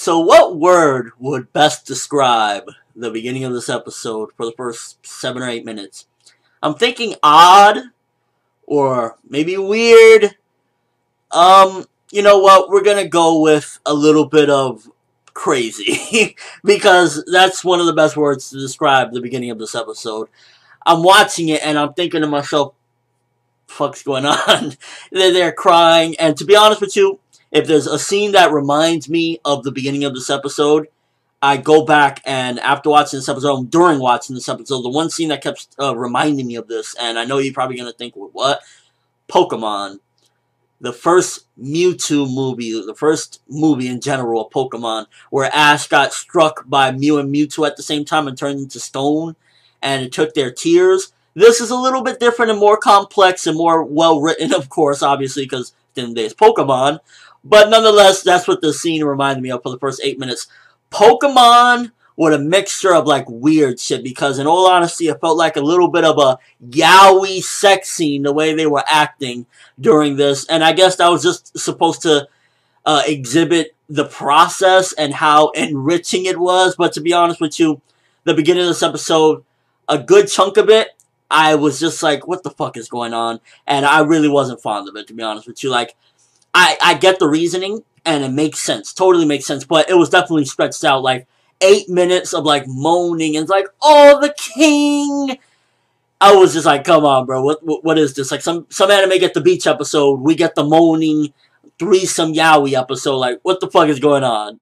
So what word would best describe the beginning of this episode for the first 7 or 8 minutes? I'm thinking odd or maybe weird. You know what? We're gonna go with a little bit of crazy because that's one of the best words to describe the beginning of this episode. I'm watching it and I'm thinking to myself, fuck's going on? They're crying, and to be honest with you, if there's a scene that reminds me of the beginning of this episode, I go back and after watching this episode, during watching this episode, the one scene that kept reminding me of this, and I know you're probably going to think, well, what? Pokemon. The first Mewtwo movie, the first movie in general of Pokemon, where Ash got struck by Mew and Mewtwo at the same time and turned into stone, and it took their tears. This is a little bit different and more complex and more well-written, of course, obviously, because at the end of the day, it's Pokemon. But nonetheless, that's what the scene reminded me of for the first 8 minutes. Pokemon with a mixture of, like, weird shit, because in all honesty, it felt like a little bit of a yaoi sex scene, the way they were acting during this. And I guess that was just supposed to exhibit the process and how enriching it was. But to be honest with you, the beginning of this episode, a good chunk of it, I was just like, what the fuck is going on? And I really wasn't fond of it, to be honest with you. Like, I get the reasoning, and it makes sense. Totally makes sense. But it was definitely stretched out, like, 8 minutes of, like, moaning. And it's like, oh, the king! I was just like, come on, bro. What is this? Like, some anime get the beach episode. We get the moaning, threesome yaoi episode. Like, what the fuck is going on?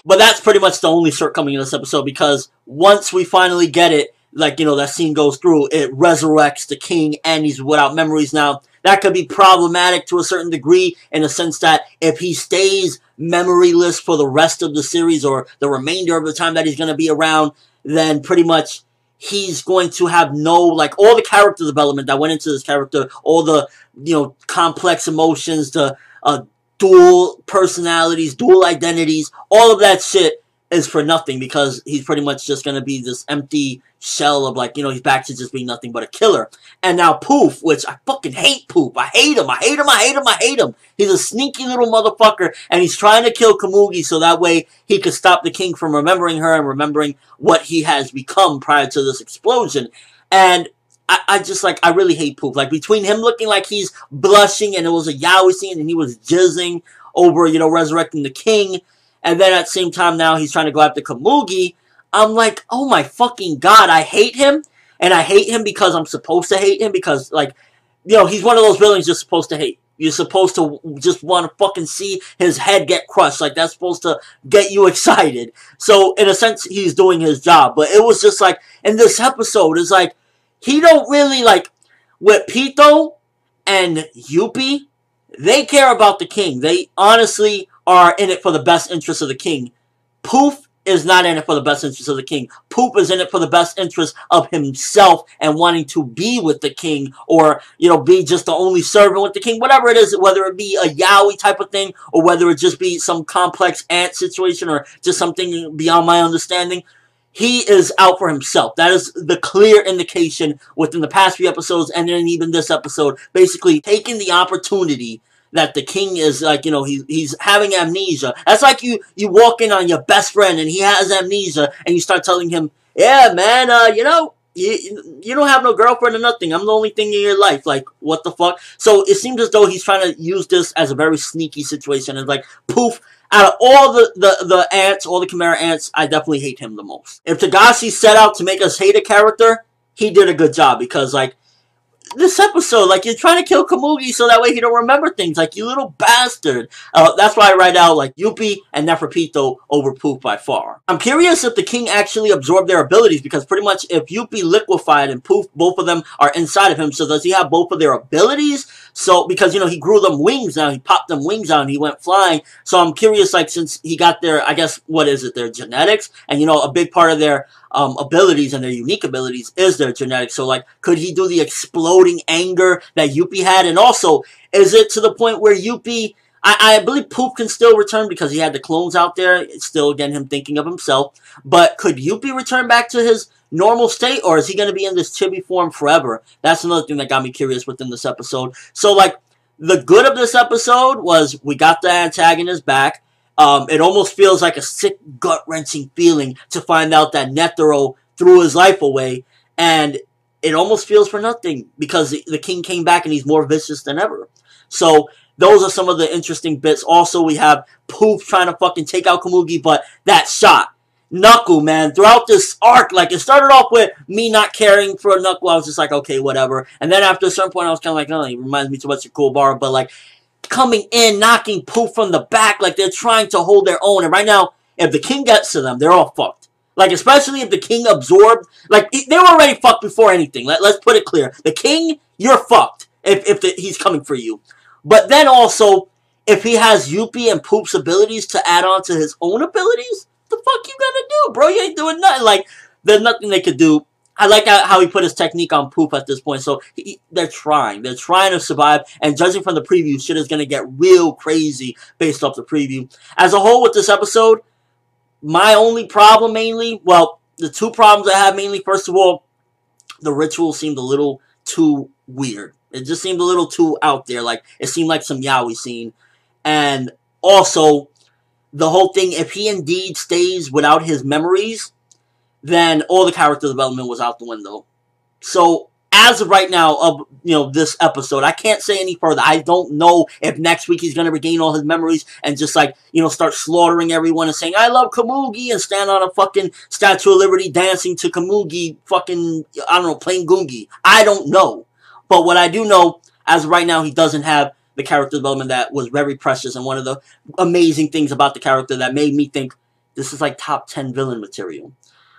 But that's pretty much the only shortcoming in this episode, because once we finally get it, like, you know, that scene goes through, it resurrects the king and he's without memories now. That could be problematic to a certain degree in the sense that if he stays memoryless for the rest of the series or the remainder of the time that he's going to be around, then pretty much he's going to have no, like, all the character development that went into this character, all the, you know, complex emotions, the dual personalities, dual identities, all of that shit is for nothing because he's pretty much just going to be this empty shell of, like, you know, he's back to just being nothing but a killer. And now Poof, which I fucking hate Poof. I hate him. He's a sneaky little motherfucker, and he's trying to kill Komugi so that way he could stop the king from remembering her and remembering what he has become prior to this explosion. And I just, like, I really hate Poof. Like, between him looking like he's blushing and it was a yaoi scene and he was jizzing over, you know, resurrecting the king, and then at the same time now he's trying to go after Komugi, I'm like, oh my fucking god, I hate him. And I hate him because I'm supposed to hate him because, like, you know, he's one of those villains you're supposed to hate. You're supposed to just want to fucking see his head get crushed. Like, that's supposed to get you excited. So, in a sense, he's doing his job. But it was just like, in this episode, it's like, he don't really, like, with Pito and Youpi, they care about the king. They honestly are in it for the best interest of the king. Poof is not in it for the best interest of the king. Poof is in it for the best interest of himself and wanting to be with the king or, you know, be just the only servant with the king. Whatever it is, whether it be a yaoi type of thing or whether it just be some complex ant situation or just something beyond my understanding, he is out for himself. That is the clear indication within the past few episodes and then even this episode. Basically, taking the opportunity that the king is, like, you know, he's having amnesia. That's like you walk in on your best friend and he has amnesia and you start telling him, yeah, man, you know, you don't have no girlfriend or nothing. I'm the only thing in your life. Like, what the fuck? So it seems as though he's trying to use this as a very sneaky situation. And like, Poof, out of all the ants, all the Chimera ants, I definitely hate him the most. If Togashi set out to make us hate a character, he did a good job because, like, this episode, like, you're trying to kill Komugi so that way he don't remember things, like, you little bastard. That's why I write out, like, Youpi and Neferpito over Poof by far. I'm curious if the king actually absorbed their abilities, because pretty much if Youpi liquefied and Poof, both of them are inside of him, so does he have both of their abilities? So, because, you know, he grew them wings now, he popped them wings out and he went flying, so I'm curious, like, since he got their, I guess, what is it, their genetics, and, you know, a big part of their abilities and their unique abilities is their genetics. So, like, could he do the exploding anger that Youpi had? And also, is it to the point where Youpi, I believe Poof can still return because he had the clones out there. It's still, again, him thinking of himself. But could Youpi return back to his normal state, or is he going to be in this chibi form forever? That's another thing that got me curious within this episode. So, like, The good of this episode was we got the antagonist back. It almost feels like a sick, gut-wrenching feeling to find out that Netero threw his life away, and it almost feels for nothing because the king came back and he's more vicious than ever. So those are some of the interesting bits. Also, we have Poof trying to fucking take out Komugi, but that shot. Knuckle, man, throughout this arc, like, it started off with me not caring for Knuckle. I was just like, okay, whatever. And then after a certain point, I was kind of like, oh, he reminds me too much of Kuwabara. But, like, coming in, knocking Poof from the back, like, they're trying to hold their own. And right now, if the king gets to them, they're all fucked. Like, especially if the king absorbed, like, they were already fucked before anything. Let's put it clear. The king, you're fucked if he's coming for you. But then also, if he has Youpi and Poof's abilities to add on to his own abilities, the fuck you gonna do, bro? You ain't doing nothing. Like, there's nothing they could do. I like how he put his technique on Poof at this point. So they're trying. They're trying to survive. And judging from the preview, shit is gonna get real crazy based off the preview. As a whole with this episode, my only problem mainly, well, the two problems I have mainly, first of all, the ritual seemed a little too weird. It just seemed a little too out there. Like, it seemed like some yaoi scene. And also, the whole thing, if he indeed stays without his memories, then all the character development was out the window. So, as of right now, of, this episode, I can't say any further. I don't know if next week he's going to regain all his memories and just, like, start slaughtering everyone and saying, I love Komugi, and stand on a fucking Statue of Liberty dancing to Komugi, fucking, I don't know, playing Gungi. I don't know. But what I do know, as of right now, he doesn't have the character development that was very precious, and one of the amazing things about the character that made me think this is like top 10 villain material.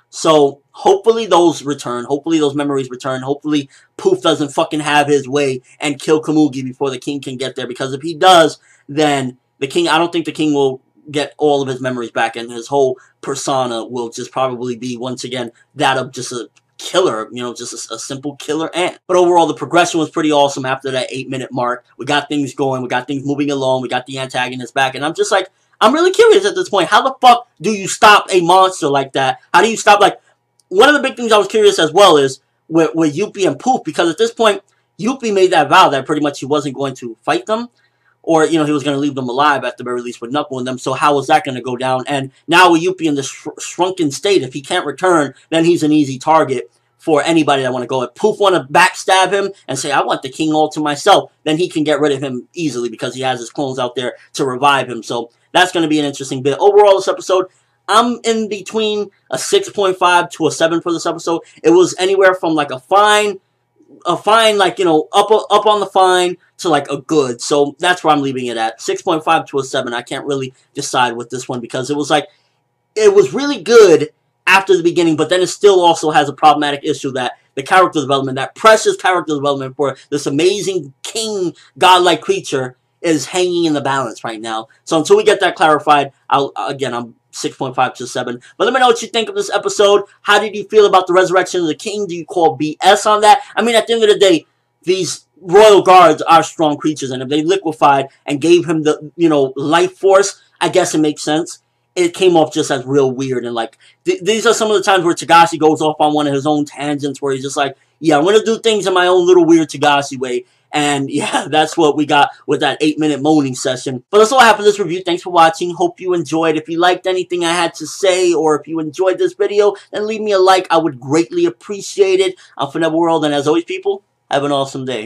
So, hopefully those return. Hopefully those memories return. Hopefully Poof doesn't fucking have his way and kill Komugi before the king can get there. Because if he does, then the king, I don't think the king will get all of his memories back. And his whole persona will just probably be, once again, that of just a killer, just a simple killer ant. But overall, the progression was pretty awesome after that 8-minute mark. We got things going. We got things moving along. We got the antagonist back. And I'm just like, I'm really curious at this point. How the fuck do you stop a monster like that? How do you stop, like, one of the big things I was curious as well is with Youpi and Poof, because at this point, Youpi made that vow that pretty much he wasn't going to fight them, or, he was going to leave them alive at the very least with Knuckle and them, so how was that going to go down? And now with Youpi in this shrunken state, if he can't return, then he's an easy target for anybody that want to go. If Poof want to backstab him and say, I want the king all to myself, then he can get rid of him easily because he has his clones out there to revive him. So that's going to be an interesting bit. Overall, this episode, I'm in between a 6.5 to a 7 for this episode. It was anywhere from like a fine, like, up on the fine to like a good. So that's where I'm leaving it at. 6.5 to a 7. I can't really decide with this one because it was like, it was really good after the beginning, but then it still also has a problematic issue that the character development, that precious character development for this amazing king, godlike creature is hanging in the balance right now. So until we get that clarified, I'm 6.5 to 7. But let me know what you think of this episode. How did you feel about the resurrection of the king? Do you call BS on that? I mean, at the end of the day, these royal guards are strong creatures, and if they liquefied and gave him the, life force, I guess it makes sense. It came off just as real weird, and like, these are some of the times where Togashi goes off on one of his own tangents where he's just like, yeah, I'm going to do things in my own little weird Togashi way. And yeah, that's what we got with that 8-minute moaning session. But that's all I have for this review. Thanks for watching. Hope you enjoyed. If you liked anything I had to say, or if you enjoyed this video, then leave me a like. I would greatly appreciate it. I'm Fineva World, and as always, people, have an awesome day.